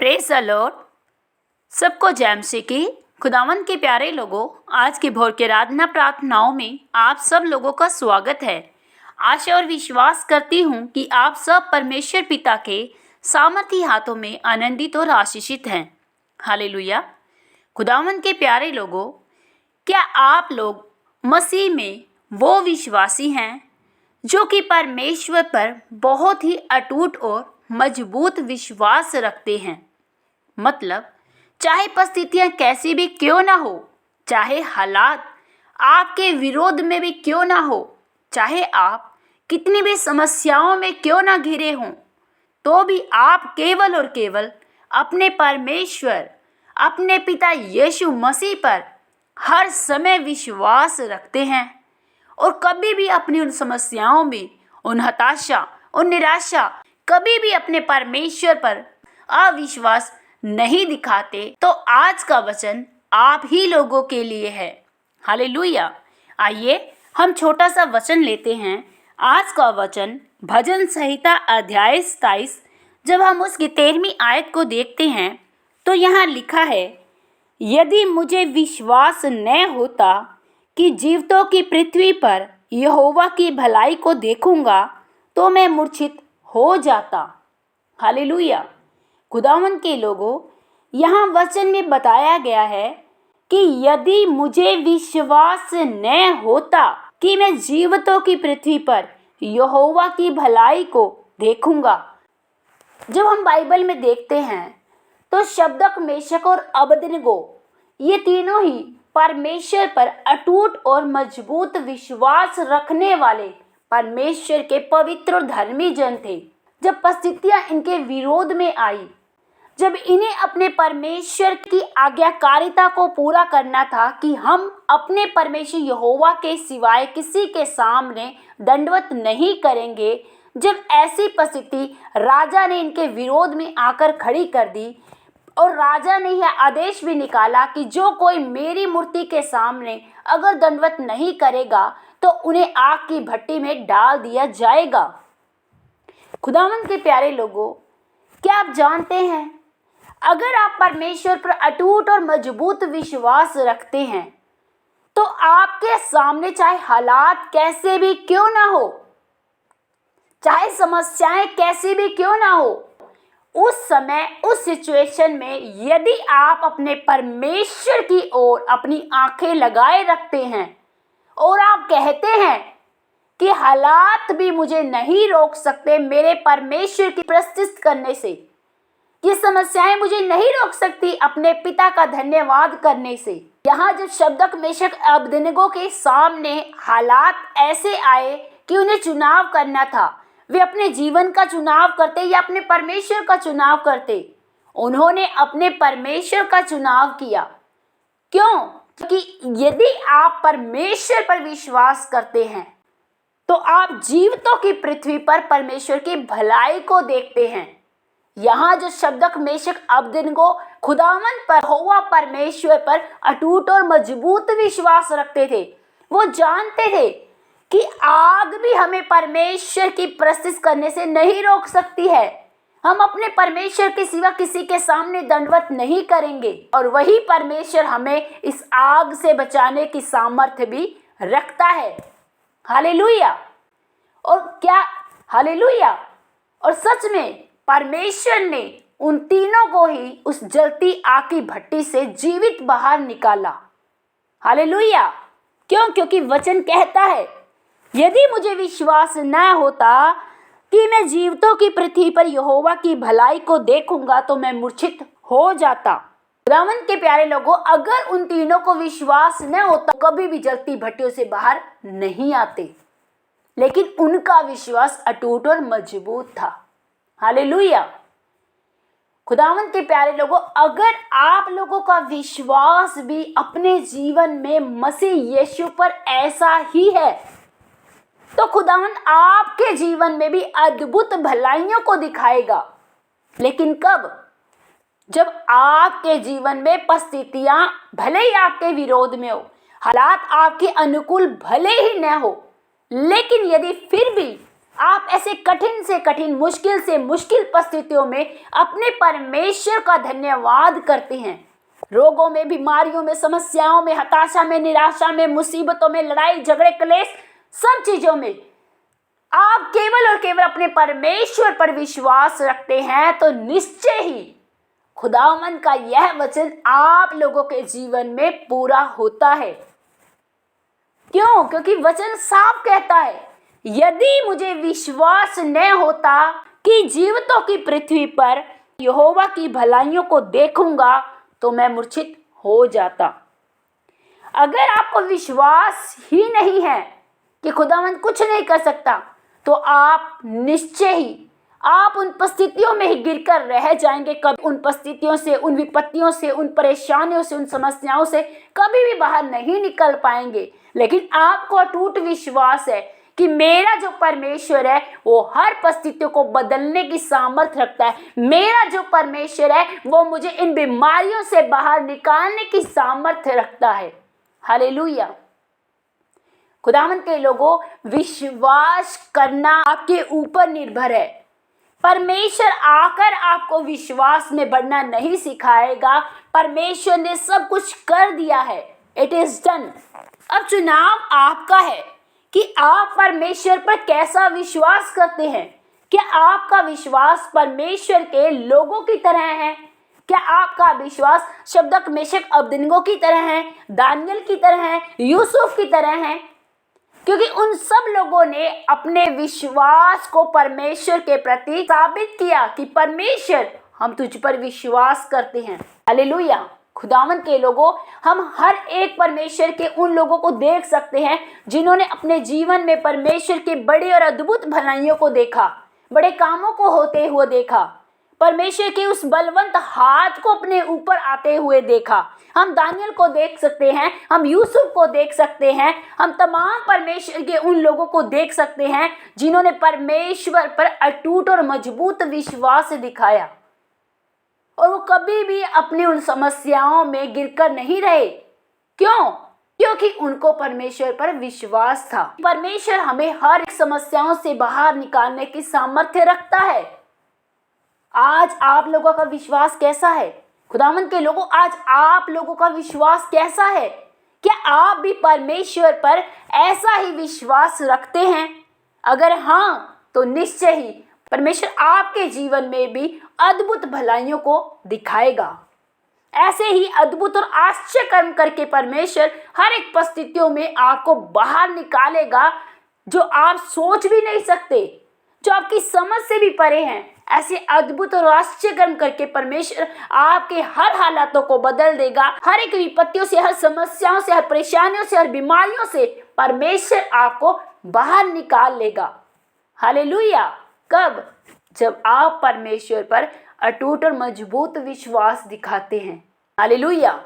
Praise the Lord. सबको जय मसीह की। खुदावंद के प्यारे लोगों, आज की भोर के आराधना प्रार्थनाओं में आप सब लोगों का स्वागत है। आशा और विश्वास करती हूँ कि आप सब परमेश्वर पिता के सामर्थी हाथों में आनंदित और आशीषित हैं। हालेलुया। खुदावंद के प्यारे लोगों, क्या आप लोग मसीह में वो विश्वासी हैं जो कि परमेश्वर पर बहुत ही अटूट और मजबूत विश्वास रखते हैं? मतलब चाहे परिस्थितियां कैसी भी क्यों ना हो, चाहे हालात आपके विरोध में भी क्यों ना हो, चाहे आप कितनी भी समस्याओं में क्यों ना घिरे हों, तो भी आप केवल और केवल अपने परमेश्वर, अपने पिता यीशु मसीह पर हर समय विश्वास रखते हैं और कभी भी अपनी उन समस्याओं में, उन हताशा, उन निराशा, कभी भी अपने परमेश्वर पर अविश्वास नहीं दिखाते। तो आज का वचन आप ही लोगों के लिए है। हालेलुया। आइए हम छोटा सा वचन लेते हैं। आज का वचन भजन संहिता अध्याय 27। जब हम उसकी 13वीं आयत को देखते हैं तो यहाँ लिखा है, यदि मुझे विश्वास न होता कि जीवितों की पृथ्वी पर यहोवा की भलाई को देखूंगा तो मैं मूर्छित हो जाता। हालेलुया। खुदावंद के लोगों, यहाँ वचन में बताया गया है कि यदि मुझे विश्वास न होता कि मैं जीवितों की पृथ्वी पर यहोवा की भलाई को देखूंगा। जब हम बाइबल में देखते हैं तो शद्रक, मेशक और अबेदनगो, ये तीनों ही परमेश्वर पर अटूट और मजबूत विश्वास रखने वाले परमेश्वर के पवित्र और धर्मी जन थे। जब परिस्थितियां इनके विरोध में आई, जब इन्हें अपने परमेश्वर की आज्ञाकारिता को पूरा करना था कि हम अपने परमेश्वर यहोवा के सिवाय किसी के सामने दंडवत नहीं करेंगे, जब ऐसी परिस्थिति राजा ने इनके विरोध में आकर खड़ी कर दी और राजा ने यह आदेश भी निकाला कि जो कोई मेरी मूर्ति के सामने अगर दंडवत नहीं करेगा तो उन्हें आग की भट्टी में डाल दिया जाएगा। खुदावंद के प्यारे लोगों, क्या आप जानते हैं, अगर आप परमेश्वर पर अटूट और मजबूत विश्वास रखते हैं तो आपके सामने चाहे हालात कैसे भी क्यों ना हो, चाहे समस्याएं कैसी भी क्यों ना हो, उस समय, उस सिचुएशन में यदि आप अपने परमेश्वर की ओर अपनी आंखें लगाए रखते हैं और आप कहते हैं कि हालात भी मुझे नहीं रोक सकते मेरे परमेश्वर की प्रस्तुति करने से, ये समस्याएं मुझे नहीं रोक सकती अपने पिता का धन्यवाद करने से। यहाँ जब शद्रक, मेशक, अबेदनगो के सामने हालात ऐसे आए कि उन्हें चुनाव करना था, वे अपने जीवन का चुनाव करते या अपने परमेश्वर का चुनाव करते, उन्होंने अपने परमेश्वर का चुनाव किया। क्यों? क्योंकि यदि आप परमेश्वर पर विश्वास करते हैं तो आप जीवितों की पृथ्वी पर परमेश्वर की भलाई को देखते हैं। यहाँ जो शद्रक, मेशक, अबेदनगो खुदावंद पर, यहोवा परमेश्वर पर अटूट और मजबूत विश्वास रखते थे। वो जानते थे कि आग भी हमें परमेश्वर की प्रस्तुति करने से नहीं रोक सकती है। हम अपने परमेश्वर के सिवा किसी के सामने दंडवत नहीं करेंगे और वही परमेश्वर हमें इस आग से बचाने की सामर्थ्य भी रखता है। हालेलुया। और क्या हालेलुया। और सच में परमेश्वर ने उन तीनों को ही उस जलती आग की भट्टी से जीवित बाहर निकाला। हालेलुया। क्यों? क्योंकि वचन कहता है, यदि मुझे विश्वास न होता कि मैं जीवितों की पृथ्वी पर यहोवा की भलाई को देखूंगा तो मैं मूर्छित हो जाता। खुदावंद के प्यारे लोगों, अगर उन तीनों को विश्वास न होता कभी भी जलती भट्टियों से बाहर नहीं आते, लेकिन उनका विश्वास अटूट और मजबूत था। हालेलुया। खुदावंद के प्यारे लोगों, अगर आप लोगों का विश्वास भी अपने जीवन में मसीह यीशु पर ऐसा ही है तो खुदावंद आपके जीवन में भी अद्भुत भलाइयों को दिखाएगा। लेकिन कब? जब आपके जीवन में परिस्थितियां भले ही आपके विरोध में हो, हालात आपके अनुकूल भले ही न हो, लेकिन यदि फिर भी आप ऐसे कठिन से कठिन, मुश्किल से मुश्किल परिस्थितियों में अपने परमेश्वर का धन्यवाद करते हैं। रोगों में, बीमारियों में, समस्याओं में, हताशा में, निराशा में, मुसीबतों में, लड़ाई झगड़े क्लेश, सब चीजों में आप केवल और केवल अपने परमेश्वर पर विश्वास रखते हैं तो निश्चय ही खुदावंद का यह वचन आप लोगों के जीवन में पूरा होता है। क्यों? क्योंकि वचन साफ कहता है, यदि मुझे विश्वास न होता कि जीवितों की पृथ्वी पर यहोवा की भलाइयों को देखूंगा तो मैं मूर्छित हो जाता। अगर आपको विश्वास ही नहीं है कि खुदावंद कुछ नहीं कर सकता, तो आप निश्चय ही आप उन परिस्थितियों में ही गिरकर रह जाएंगे। कभी उन परिस्थितियों से, उन विपत्तियों से, उन परेशानियों से, उन समस्याओं से कभी भी बाहर नहीं निकल पाएंगे। लेकिन आपको अटूट विश्वास है कि मेरा जो परमेश्वर है वो हर परिस्थितियों को बदलने की सामर्थ्य रखता है। मेरा जो परमेश्वर है वो मुझे इन बीमारियों से बाहर निकालने की सामर्थ्य रखता है। हालेलुया। खुदावंद के लोगों, विश्वास करना आपके ऊपर निर्भर है। परमेश्वर आकर आपको विश्वास में बढ़ना नहीं सिखाएगा। परमेश्वर ने सब कुछ कर दिया है, इट इज डन। अब चुनाव आपका है कि आप परमेश्वर पर कैसा विश्वास करते हैं। क्या आपका विश्वास परमेश्वर के लोगों की तरह है? क्या आपका विश्वास शद्रक, मेशक, अबेदनगो की तरह है, दानियल की तरह है, यूसुफ की तरह है? क्योंकि उन सब लोगों ने अपने विश्वास को परमेश्वर के प्रति साबित किया कि परमेश्वर, हम तुझ पर विश्वास करते हैं। हालेलुया। खुदावंद के लोगों, हम हर एक परमेश्वर के उन लोगों को देख सकते हैं जिन्होंने अपने जीवन में परमेश्वर के बड़े और अद्भुत भलाइयों को देखा, बड़े कामों को होते हुए देखा, परमेश्वर के उस बलवंत हाथ को अपने ऊपर आते हुए देखा। हम दानियल को देख सकते हैं, हम यूसुफ को देख सकते हैं, हम तमाम परमेश्वर के उन लोगों को देख सकते हैं जिन्होंने परमेश्वर पर अटूट और मजबूत विश्वास दिखाया और वो कभी भी अपनी उन समस्याओं में गिरकर नहीं रहे। क्यों? क्योंकि उनको परमेश्वर पर विश्वास था। परमेश्वर हमें हर एक समस्याओं से बाहर निकालने की सामर्थ्य रखता है। आज आप लोगों का विश्वास कैसा है? खुदावंद के लोगों, आज आप लोगों का विश्वास कैसा है? क्या आप भी परमेश्वर पर ऐसा ही विश्वास रखते हैं? अगर हाँ, तो निश्चय ही परमेश्वर आपके जीवन में भी अद्भुत भलाइयों को दिखाएगा। ऐसे ही अद्भुत और आश्चर्य कर्म करके परमेश्वर हर एक परिस्थितियों में आपको बाहर निकालेगा जो आप सोच भी नहीं सकते, जो आपकी समझ से भी परे हैं। ऐसे अद्भुत और आश्चर्य कर्म करके परमेश्वर आपके हर हालातों को बदल देगा। हर एक विपत्तियों से, हर समस्याओं से, हर परेशानियों से, हर बीमारियों से परमेश्वर आपको बाहर निकाल लेगा। हालेलुया। कब? जब आप परमेश्वर पर अटूट और मजबूत विश्वास दिखाते हैं। हालेलुया।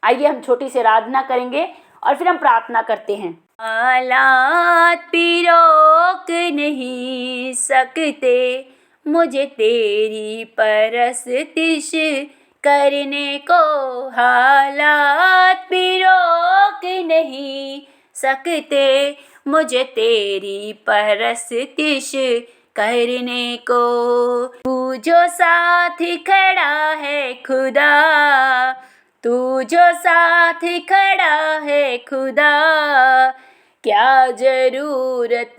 आइए हम छोटी सी आराधना करेंगे और फिर हम प्रार्थना करते हैं। हालात भी रोक नहीं सकते मुझे तेरी परस्तिश करने को। हालात भी रोक नहीं सकते मुझे तेरी परस्तिश करने को। तू जो साथ खड़ा है खुदा, तू जो साथ खड़ा है खुदा, क्या जरूरत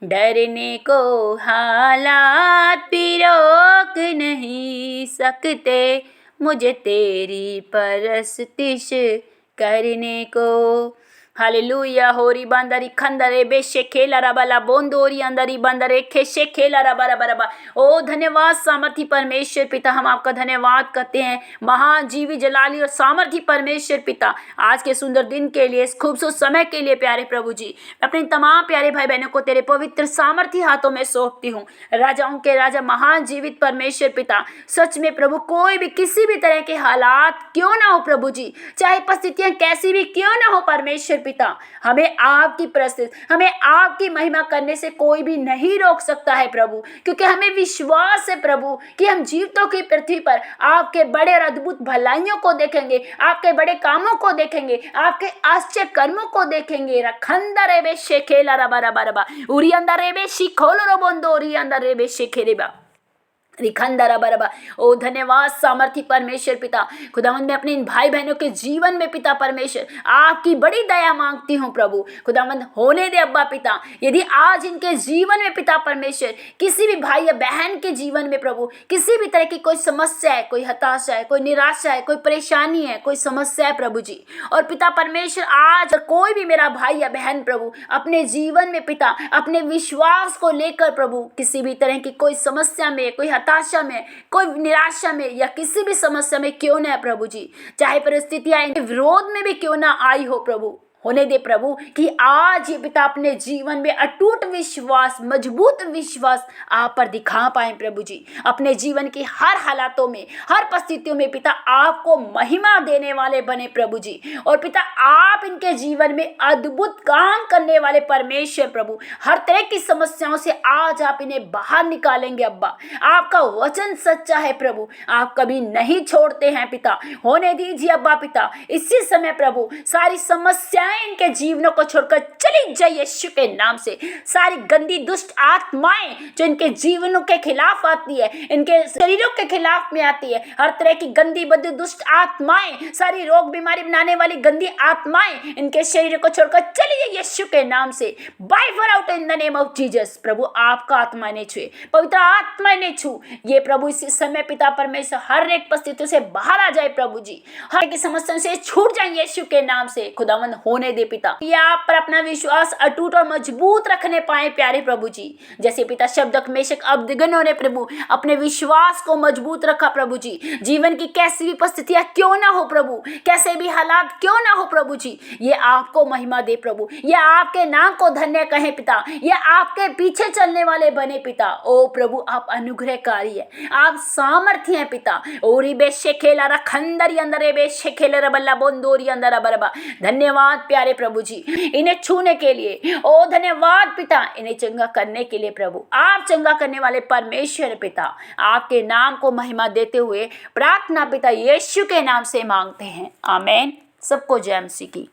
डरने को। हालात भी रोक नहीं सकते मुझे तेरी परस्तिश करने को। हालेलुया। होरी बंदरी खंदरे बेशे खेला रबला बोंदोरी अंदरी बंदरे खेशे खेला रबा रबा रबा। ओ धन्यवाद सामर्थी परमेश्वर पिता, हम आपका धन्यवाद करते हैं। महान जीवी जलाली और सामर्थी परमेश्वर पिता, आज के सुंदर दिन के लिए, इस खूबसूरत समय के लिए प्यारे प्रभु जी, मैं अपने तमाम प्यारे भाई बहनों को तेरे पवित्र सामर्थी हाथों में सौंपती हूँ। राजाओं के राजा, महान जीवित परमेश्वर पिता, सच में प्रभु, कोई भी किसी भी तरह के हालात क्यों ना हो प्रभु जी, चाहे परिस्थितियां कैसी भी क्यों ना हो परमेश्वर पिता, हमें आपकी प्रस्तुति, हमें आपकी महिमा करने से कोई भी नहीं रोक सकता है प्रभु, क्योंकि हमें विश्वास है प्रभु कि हम जीवितों की पृथ्वी पर आपके बड़े और अद्भुत भलाइयों को देखेंगे, आपके बड़े कामों को देखेंगे, आपके आश्चर्य कर्मों को देखेंगे। रखंदा रेबे शेखेला रबा रबा रबा उरी अंदर रेबे शिखोलो रोबोंदो उरी अंदर रेबे शेखेरेबा रिखंदरा बरबा। ओ धन्यवाद सामर्थी परमेश्वर पिता, खुदावंद मैं अपने इन भाई बहनों के जीवन में पिता परमेश्वर आपकी बड़ी दया मांगती हूँ प्रभु। खुदावंद होने दे अब्बा पिता, यदि आज इनके जीवन में पिता परमेश्वर किसी भी भाई या बहन के जीवन में प्रभु किसी भी तरह की कोई समस्या है, कोई हताशा है, कोई निराशा है, कोई परेशानी है, कोई समस्या है प्रभु जी, और पिता परमेश्वर आज कोई भी मेरा भाई या बहन प्रभु अपने जीवन में पिता अपने विश्वास को लेकर प्रभु किसी भी तरह की कोई समस्या में, कोई हताशा में, कोई निराशा में या किसी भी समस्या में क्यों ना है प्रभु जी, चाहे परिस्थितियां इनके विरोध में भी क्यों ना आई हो प्रभु, होने दे प्रभु कि आज ये पिता अपने जीवन में अटूट विश्वास, मजबूत विश्वास आप पर दिखा पाए प्रभु जी। अपने जीवन की हर हालातों में, हर परिस्थितियों में पिता आपको महिमा देने वाले बने प्रभु जी, और पिता आप इनके जीवन में अद्भुत काम करने वाले परमेश्वर प्रभु। हर तरह की समस्याओं से आज आप इन्हें बाहर निकालेंगे अब्बा। आपका वचन सच्चा है प्रभु, आप कभी नहीं छोड़ते हैं पिता। होने दीजिए अब्बा पिता, इसी समय प्रभु सारी समस्याएं इनके जीवनों को छोड़कर चली जाए यीशु के नाम से। सारी गंदी दुष्ट आत्माएं जो इनके जीवनों के खिलाफ आती है, इनके शरीरों के खिलाफ में आती है, हर तरह की गंदी बद्दी दुष्ट आत्माएं, सारी रोग बीमारी बनाने वाली गंदी आत्माएं इनके शरीर को छोड़कर चली जाए यीशु के नाम से। By for out in the name of Jesus. प्रभु आपका आत्मा ने छुए, पवित्र आत्मा ने छू ये प्रभु इसी समय पिता परमेश्वर हर एक परिस्थिति से बाहर आ जाए प्रभु जी, हर एक समस्या से छूट जाए यीशु के नाम से। खुदावंद होने दे पिता, ये आप पर अपना विश्वास अटूट और मजबूत रखने पाए प्यारे प्रभु जी। जैसे पिता शब्दक मेशक अबदगनो ने प्रभु अपने विश्वास को मजबूत रखा प्रभु जी, जीवन की कैसी भी परिस्थितियां क्यों ना हो प्रभु, कैसे भी हालात क्यों ना हो प्रभु जी, ये आपको महिमा दे प्रभु, ये आपके नाम को धन्य कहे पिता, ये आपके पीछे चलने वाले बने पिता। ओ प्रभु आप अनुग्रहकारी है, आप सामर्थ्य है पिता। ओरी बे शेखेला रखंदरी अंदर बे शेखेला रबल्ला बोंदोरी अंदर बरबा। धन्यवाद प्यारे प्रभु जी इन्हें छूने के लिए, ओ धन्यवाद पिता इन्हें चंगा करने के लिए प्रभु। आप चंगा करने वाले परमेश्वर पिता, आपके नाम को महिमा देते हुए प्रार्थना पिता यीशु के नाम से मांगते हैं, आमीन। सबको जय मसीह की।